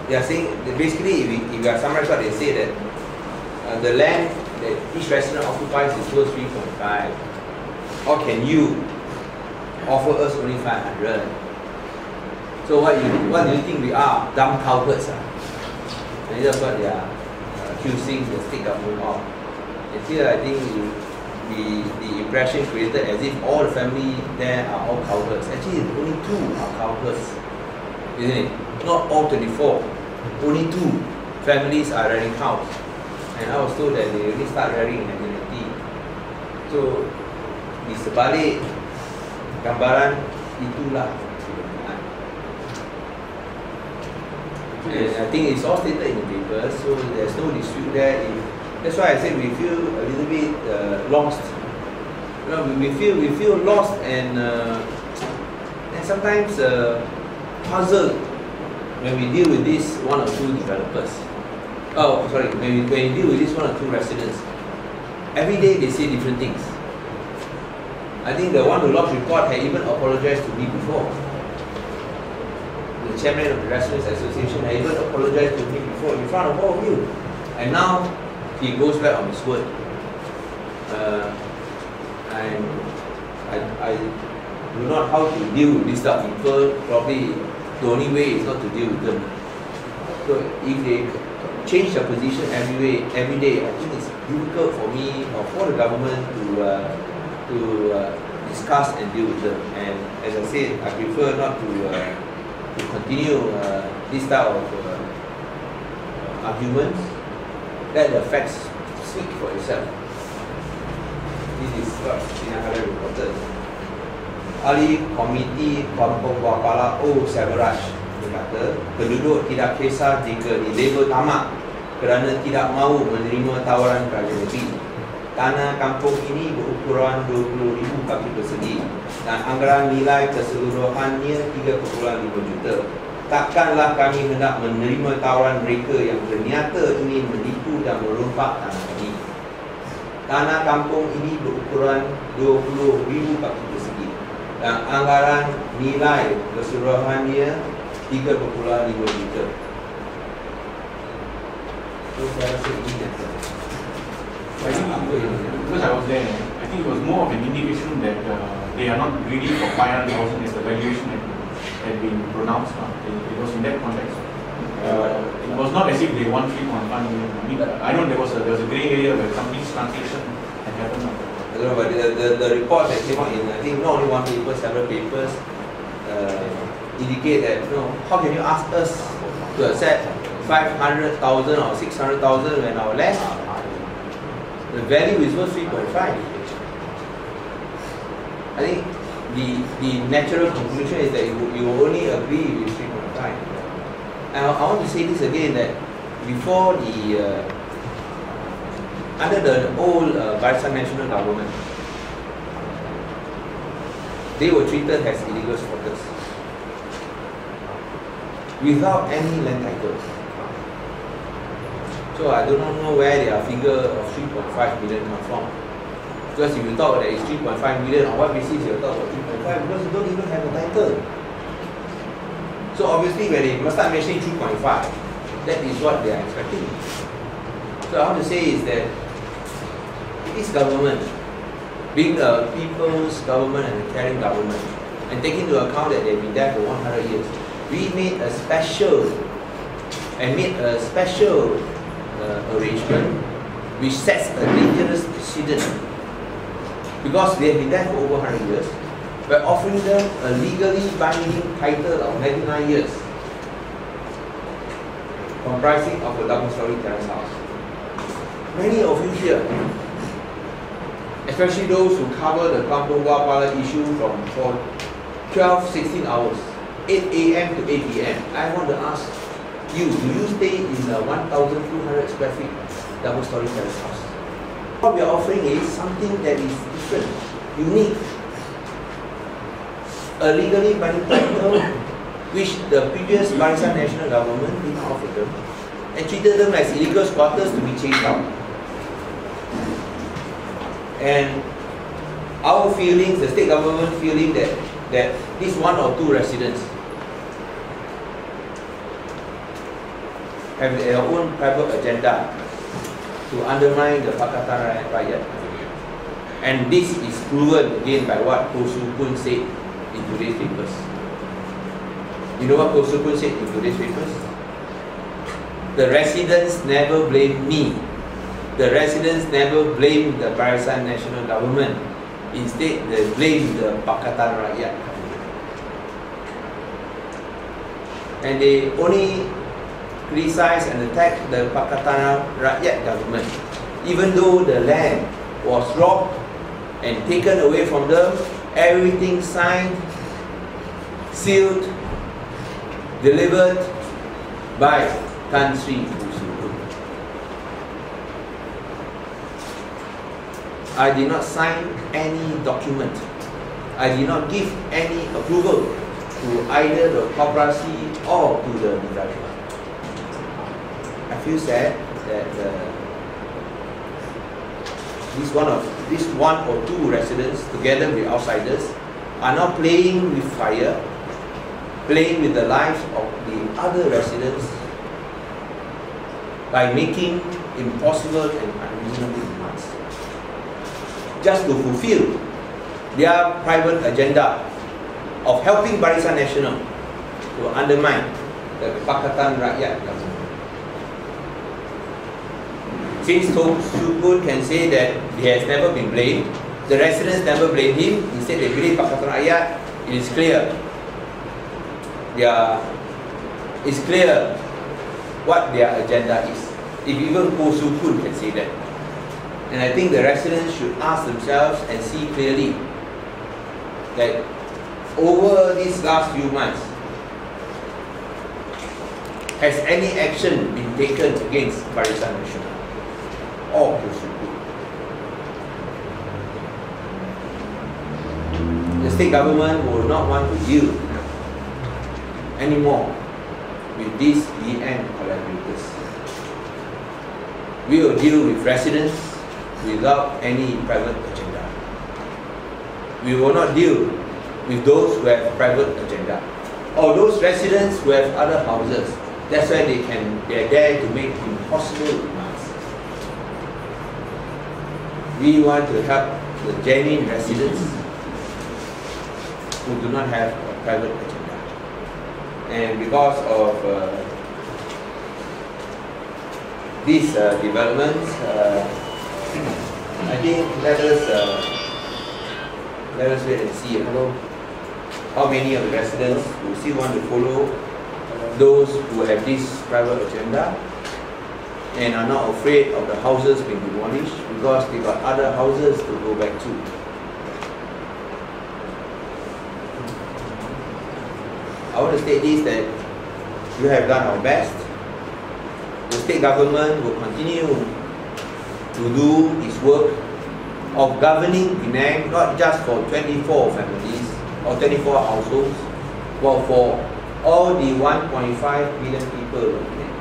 they are saying that basically, if we are summarize what they say, that the land that each resident occupies is worth 3.5. Or can you offer us only 500? So what do you think we are? Dumb cowherds? And that's what they are accusing the state government of. And here I think the impression created as if all the family there are all cowherds. Actually, only 2 are cowherds, isn't it? Not all 24. Only 2 families are rearing cows. And I was told that they only start rearing in 1990. So, di sebalik gambaran itulah. And I think it's all stated in the paper, so there's no dispute there. That's why I said we feel a little bit lost. You know, we feel lost and sometimes puzzled when we deal with this 1 or 2 developers. Oh, sorry, when we deal with this 1 or 2 residents. Every day they say different things. I think the one who lodged report had even apologized to me before. The chairman of the Residents Association had even apologized to me before in front of all of you. And now he goes back on his word. I do not know how to deal with this type of people. Probably the only way is not to deal with them. So if they change their position every day, I think it's difficult for me or for the government to discuss and deal with them. And as I said, I prefer not to continue this type of arguments. Let the facts speak for itself. This is what Sina reported. Ahli Komiti Kampung Buah Pala Severaj berkata, penduduk tidak kisah jika dilabel tamak kerana tidak mahu menerima tawaran kerajaan negeri. Tanah kampung ini berukuran 20,000 kaki persegi dan anggaran nilai keseluruhannya 3,5 juta. Takkanlah kami hendak menerima tawaran mereka yang berniata ingin menipu dan merompak tanah kami. Tanah kampung ini berukuran 20,000 kaki persegi dan anggaran nilai keseluruhannya 3,5 juta. So saya rasa ini nyata. Because I was there, I think it was more of an indication that they are not greedy for 500,000 as the valuation had been pronounced. It was in that context. It was not as if they want 3.1 million. I mean, I know there was a grey area where some mistranslation had happened. I don't know, but the report that came out in, I think not only 1 paper, several papers indicate that, you know, how can you ask us to accept 500,000 or 600,000 when our land, the value is worth 3.5. I think the natural conclusion is that you will only agree with 3.5. And I want to say this again, that before under the old Barisan Nasional government, they were treated as illegal squatters without any land title. So I do not know where their figure of 3.5 million comes from. Because if you talk that it's 3.5 million, on what basis you talk about 3.5? Because you don't even have a title. So obviously when they must start mentioning 3.5, that is what they are expecting. So I want to say is that this government, being a people's government and a caring government, and taking into account that they've been there for 100 years, we made a special arrangement which sets a dangerous precedent, because they have been there for over 100 years, by offering them a legally binding title of 99 years, comprising of a double-storey terrace house. Many of you here, especially those who cover the Kampung Buah Pala issue for 12-16 hours, 8 AM to 8 PM, I want to ask you, do you stay in a 1,200 square feet double-storey terrace house? What we are offering is something that is different, unique. A legally binding title which the previous Barisan Nasional government did not offer them and treated them as illegal squatters to be chased out. And our feelings, the state government feeling that these 1 or 2 residents have their own private agenda to undermine the Pakatan rakyat. And this is proven again by what Koh Su Kun said in today's papers. You know what Koh Su Kun said in today's papers? The residents never blame me. The residents never blame the Barisan National government. Instead, they blame the Pakatan rakyat. And they only criticize and attack the Pakatan rakyat government, even though the land was robbed and taken away from them, everything signed, sealed, delivered by Tan Sri Koh Su Kun. I did not sign any document. I did not give any approval to either the corporation or to the developer. I feel sad that this one or two residents, together with outsiders, are now playing with fire, playing with the lives of the other residents by making impossible and unreasonable demands, just to fulfill their private agenda of helping Barisan Nasional to undermine the Pakatan rakyat government. Since Koh Su Kun can say that he has never been blamed, the residents never blame him, instead they blame Pakatan rakyat, it is clear. It's clear what their agenda is. If even Koh Su Kun can say that. And I think the residents should ask themselves and see clearly that over these last few months, has any action been taken against Barisan Nasional or Koh Su Kun? The state government will not want to deal anymore with these BN collaborators. We will deal with residents without any private agenda. We will not deal with those who have private agenda, or those residents who have other houses. That's why they are there to make impossible demands. We want to help the genuine residents who do not have a private agenda. And because of these developments, I think let us wait and see how many of the residents who still want to follow those who have this private agenda and are not afraid of the houses being demolished because they got other houses to go back to. I want to state this, that we have done our best. The state government will continue to do its work of governing Penang, not just for 24 families or 24 households, but for all the 1.5 million people of Penang.